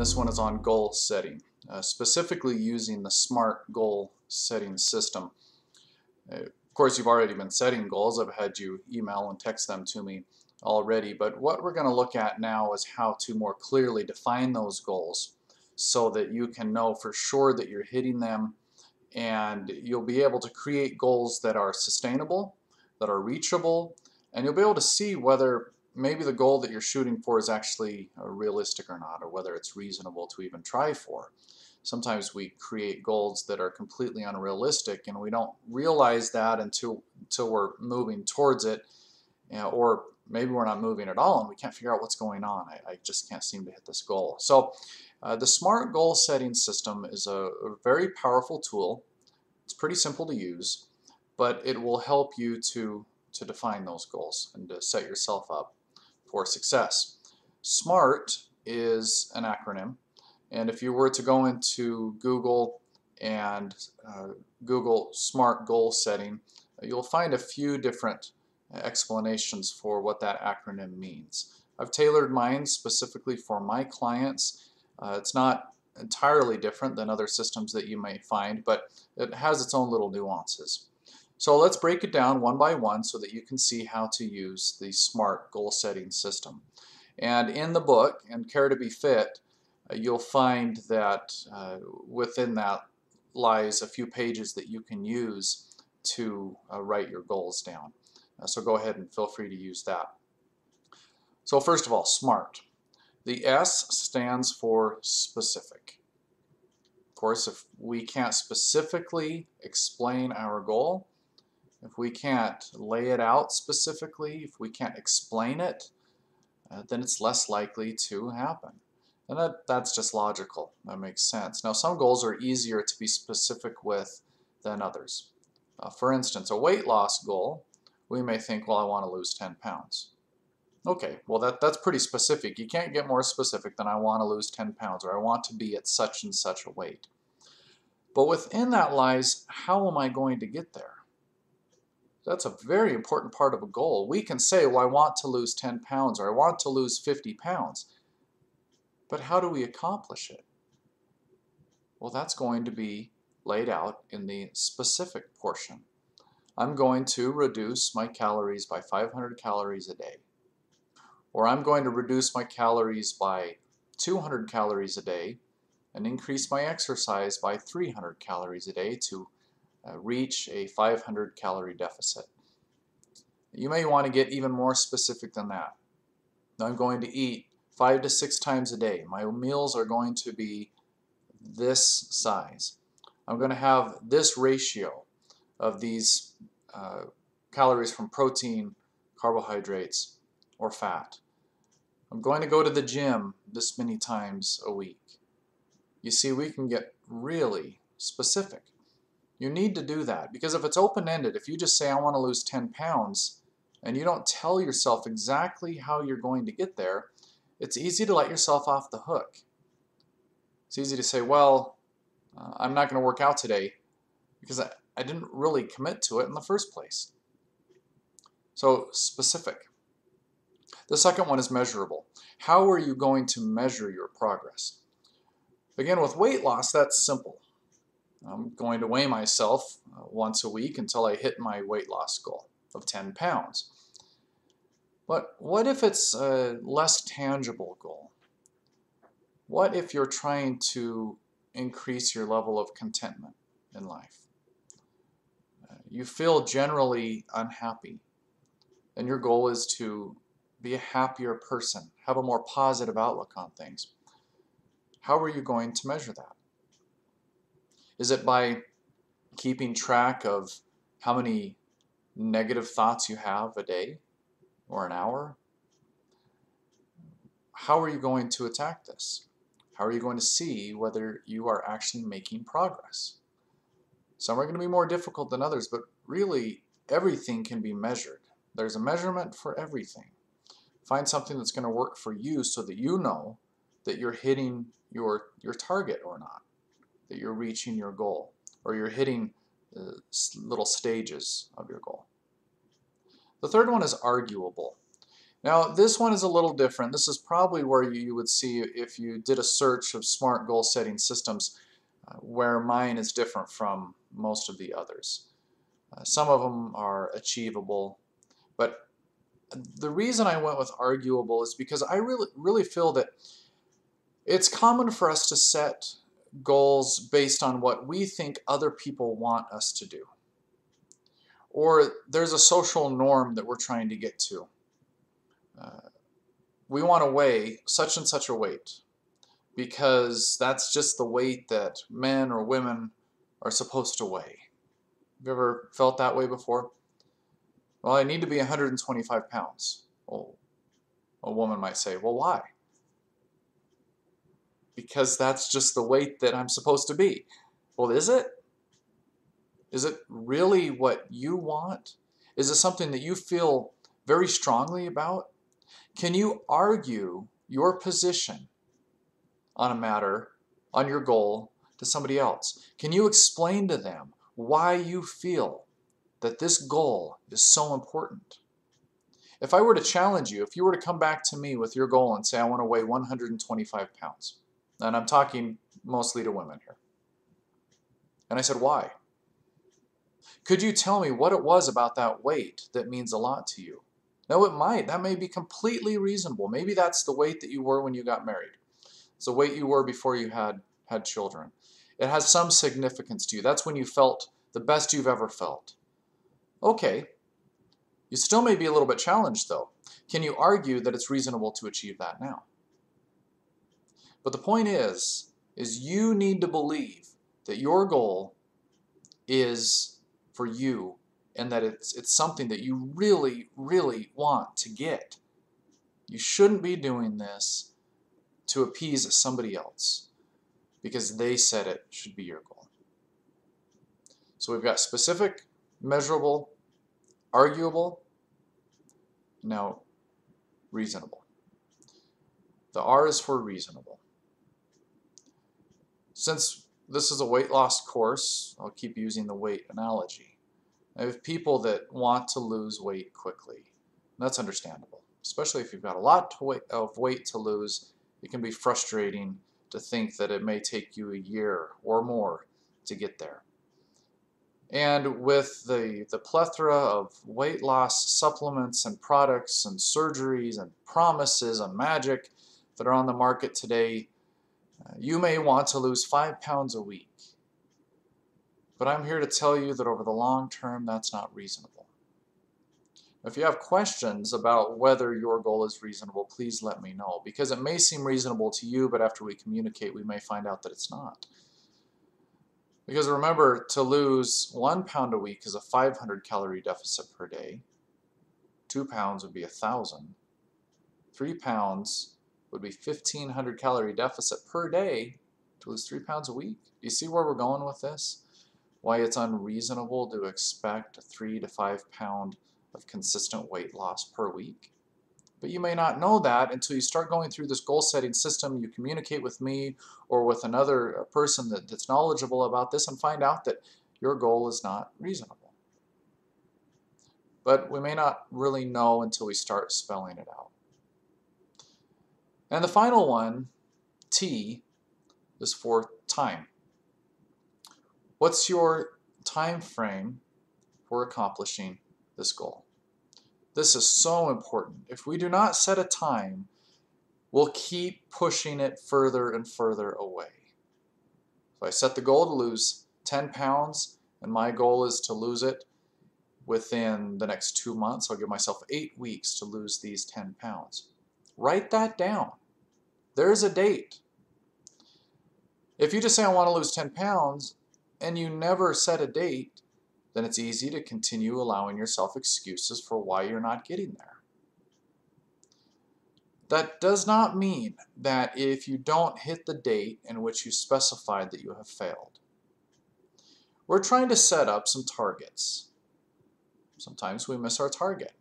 this one is on goal setting, specifically using the SMART goal setting system. Of course, you've already been setting goals. I've had you email and text them to me already, but what we're going to look at now is how to more clearly define those goals so that you can know for sure that you're hitting them, and you'll be able to create goals that are sustainable, that are reachable, and you'll be able to see whether maybe the goal that you're shooting for is actually realistic or not, or whether it's reasonable to even try for. Sometimes we create goals that are completely unrealistic and we don't realize that until we're moving towards it, or maybe we're not moving at all and we can't figure out what's going on. I just can't seem to hit this goal. So the SMART goal setting system is a very powerful tool. It's pretty simple to use, but it will help you to define those goals and to set yourself up for success. SMART is an acronym, and if you were to go into Google and Google SMART goal setting, you'll find a few different explanations for what that acronym means. I've tailored mine specifically for my clients. It's not entirely different than other systems that you may find, but it has its own little nuances. So let's break it down one by one so that you can see how to use the SMART goal setting system. And in the book, in Care to Be Fit, you'll find that within that lies a few pages that you can use to write your goals down. So go ahead and feel free to use that. So first of all, SMART. The S stands for specific. Of course, if we can't specifically explain our goal, if we can't lay it out specifically, if we can't explain it, then it's less likely to happen. And that's just logical. That makes sense. Now, some goals are easier to be specific with than others. For instance, a weight loss goal, we may think, well, I want to lose 10 pounds. Okay, well, that's pretty specific. You can't get more specific than I want to lose 10 pounds or I want to be at such and such a weight. But within that lies, how am I going to get there? That's a very important part of a goal. We can say, well, I want to lose 10 pounds or I want to lose 50 pounds. But how do we accomplish it? Well, that's going to be laid out in the specific portion. I'm going to reduce my calories by 500 calories a day. Or I'm going to reduce my calories by 200 calories a day and increase my exercise by 300 calories a day to reach a 500 calorie deficit. You may want to get even more specific than that. I'm going to eat 5 to 6 times a day. My meals are going to be this size. I'm going to have this ratio of these calories from protein, carbohydrates, or fat. I'm going to go to the gym this many times a week. You see, we can get really specific. You need to do that because if it's open-ended, if you just say, I want to lose 10 pounds, and you don't tell yourself exactly how you're going to get there, it's easy to let yourself off the hook. It's easy to say, well, I'm not going to work out today because I didn't really commit to it in the first place. So specific. The second one is measurable. How are you going to measure your progress? Again, with weight loss, that's simple. I'm going to weigh myself once a week until I hit my weight loss goal of 10 pounds. But what if it's a less tangible goal? What if you're trying to increase your level of contentment in life? You feel generally unhappy, and your goal is to be a happier person, have a more positive outlook on things. How are you going to measure that? Is it by keeping track of how many negative thoughts you have a day or an hour? How are you going to attack this? How are you going to see whether you are actually making progress? Some are going to be more difficult than others, but really everything can be measured. There's a measurement for everything. Find something that's going to work for you so that you know that you're hitting your target or not, that you're reaching your goal, or you're hitting little stages of your goal. The third one is arguable. Now, this one is a little different. This is probably where you would see if you did a search of SMART goal setting systems, where mine is different from most of the others. Some of them are achievable, but the reason I went with arguable is because I really feel that it's common for us to set goals based on what we think other people want us to do. Or there's a social norm that we're trying to get to. We want to weigh such and such a weight because that's just the weight that men or women are supposed to weigh. Have you ever felt that way before? Well, I need to be 125 pounds. Well, a woman might say, well, why? Because that's just the weight that I'm supposed to be. Well, is it? Is it really what you want? Is it something that you feel very strongly about? Can you argue your position on a matter, on your goal, to somebody else? Can you explain to them why you feel that this goal is so important? If I were to challenge you, if you were to come back to me with your goal and say, I want to weigh 125 pounds, and I'm talking mostly to women here, and I said, why? Could you tell me what it was about that weight that means a lot to you? No, it might. That may be completely reasonable. Maybe that's the weight that you were when you got married. It's the weight you were before you had children. It has some significance to you. That's when you felt the best you've ever felt. Okay. You still may be a little bit challenged, though. Can you argue that it's reasonable to achieve that now? But the point is you need to believe that your goal is for you and that it's something that you really, really want to get. You shouldn't be doing this to appease somebody else because they said it should be your goal. So we've got specific, measurable, arguable, now reasonable. The R is for reasonable. Since this is a weight loss course, I'll keep using the weight analogy. I have people that want to lose weight quickly. That's understandable, especially if you've got a lot of weight to lose. It can be frustrating to think that it may take you a year or more to get there. And with the plethora of weight loss supplements and products and surgeries and promises and magic that are on the market today, you may want to lose 5 pounds a week. But I'm here to tell you that over the long term, that's not reasonable. If you have questions about whether your goal is reasonable, please let me know, because it may seem reasonable to you, but after we communicate, we may find out that it's not. Because remember, to lose 1 pound a week is a 500 calorie deficit per day. 2 pounds would be 1,000. 3 pounds would be 1,500 calorie deficit per day to lose 3 pounds a week. Do you see where we're going with this? Why it's unreasonable to expect a 3 to 5 pound of consistent weight loss per week. But you may not know that until you start going through this goal setting system, you communicate with me or with another person that's knowledgeable about this and find out that your goal is not reasonable. But we may not really know until we start spelling it out. And the final one, T, is for time. What's your time frame for accomplishing this goal? This is so important. If we do not set a time, we'll keep pushing it further and further away. If I set the goal to lose 10 pounds and my goal is to lose it within the next 2 months, I'll give myself 8 weeks to lose these 10 pounds. Write that down. There's a date. If you just say I want to lose 10 pounds and you never set a date, then it's easy to continue allowing yourself excuses for why you're not getting there. That does not mean that if you don't hit the date in which you specified that you have failed. We're trying to set up some targets. Sometimes we miss our target.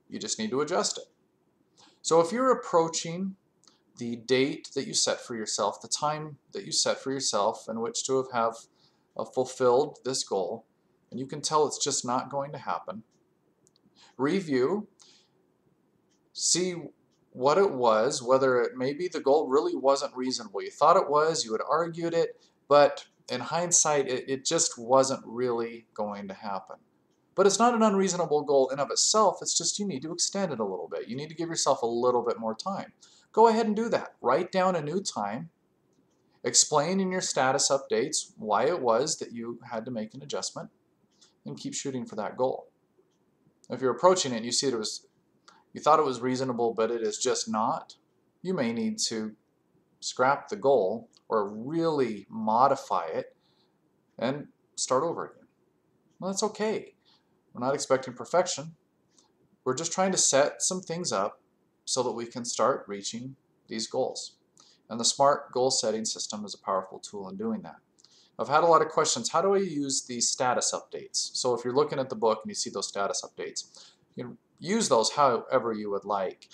You just need to adjust it. So if you're approaching the date that you set for yourself, the time that you set for yourself in which to have fulfilled this goal, and you can tell it's just not going to happen, review See what it was, whether it maybe the goal really wasn't reasonable. You thought it was, you had argued it, but in hindsight, it just wasn't really going to happen. But it's not an unreasonable goal in of itself, it's just you need to extend it a little bit. You need to give yourself a little bit more time. Go ahead and do that. Write down a new time. Explain in your status updates why it was that you had to make an adjustment, and keep shooting for that goal. If you're approaching it and you see you thought it was reasonable, but it is just not, you may need to scrap the goal or really modify it and start over again. Well, that's okay. We're not expecting perfection. We're just trying to set some things up so that we can start reaching these goals. And the SMART goal setting system is a powerful tool in doing that. I've had a lot of questions. How do I use these status updates? So if you're looking at the book and you see those status updates, you can use those however you would like.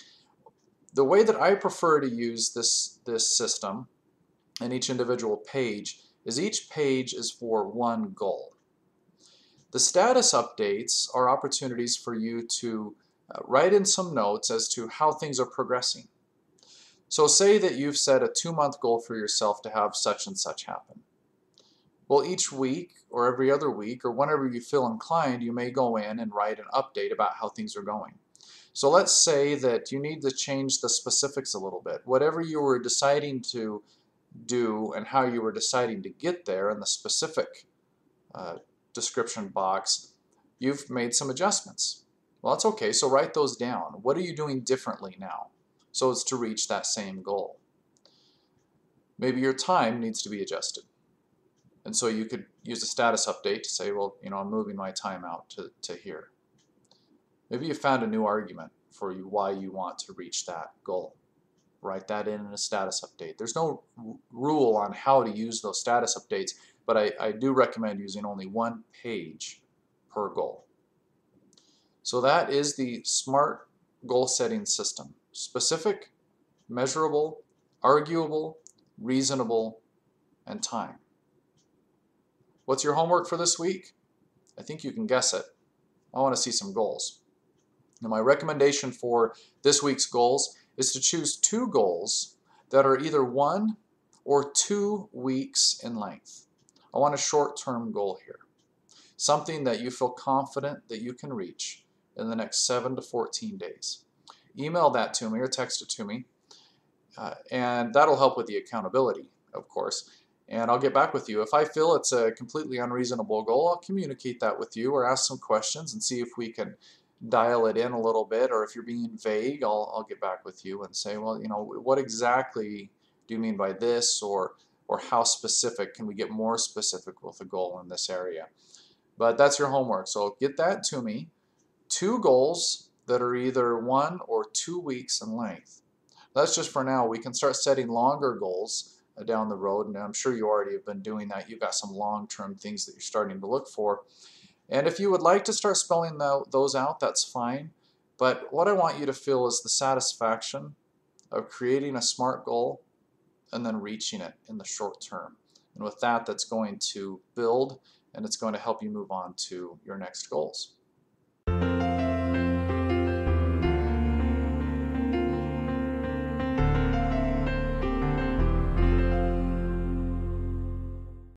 The way that I prefer to use this system in each individual page is each page is for one goal. The status updates are opportunities for you to write in some notes as to how things are progressing. So say that you've set a 2-month goal for yourself to have such and such happen. Well, each week or every other week or whenever you feel inclined, you may go in and write an update about how things are going. So let's say that you need to change the specifics a little bit. Whatever you were deciding to do and how you were deciding to get there in the specific description box, you've made some adjustments. Well, that's okay, so write those down. What are you doing differently now so as to reach that same goal? Maybe your time needs to be adjusted. And so you could use a status update to say, well, I'm moving my time out to here. Maybe you found a new argument for why you want to reach that goal. Write that in a status update. There's no rule on how to use those status updates, but I do recommend using only one page per goal. So that is the SMART goal setting system. Specific, measurable, arguable, reasonable, and time. What's your homework for this week? I think you can guess it. I want to see some goals. Now, my recommendation for this week's goals is to choose 2 goals that are either 1 or 2 weeks in length. I want a short-term goal here. Something that you feel confident that you can reach in the next 7 to 14 days. Email that to me or text it to me, and that'll help with the accountability, of course. And I'll get back with you. If I feel it's a completely unreasonable goal, I'll communicate that with you or ask some questions and see if we can dial it in a little bit, or if you're being vague, I'll get back with you and say, well, what exactly do you mean by this, or how specific, can we get more specific with a goal in this area? But that's your homework, so get that to me. 2 goals that are either 1 or 2 weeks in length. That's just for now. We can start setting longer goals down the road, and I'm sure you already have been doing that. You've got some long-term things that you're starting to look for. And if you would like to start spelling those out, that's fine. But what I want you to feel is the satisfaction of creating a SMART goal and then reaching it in the short term. And with that, that's going to build, and it's going to help you move on to your next goals.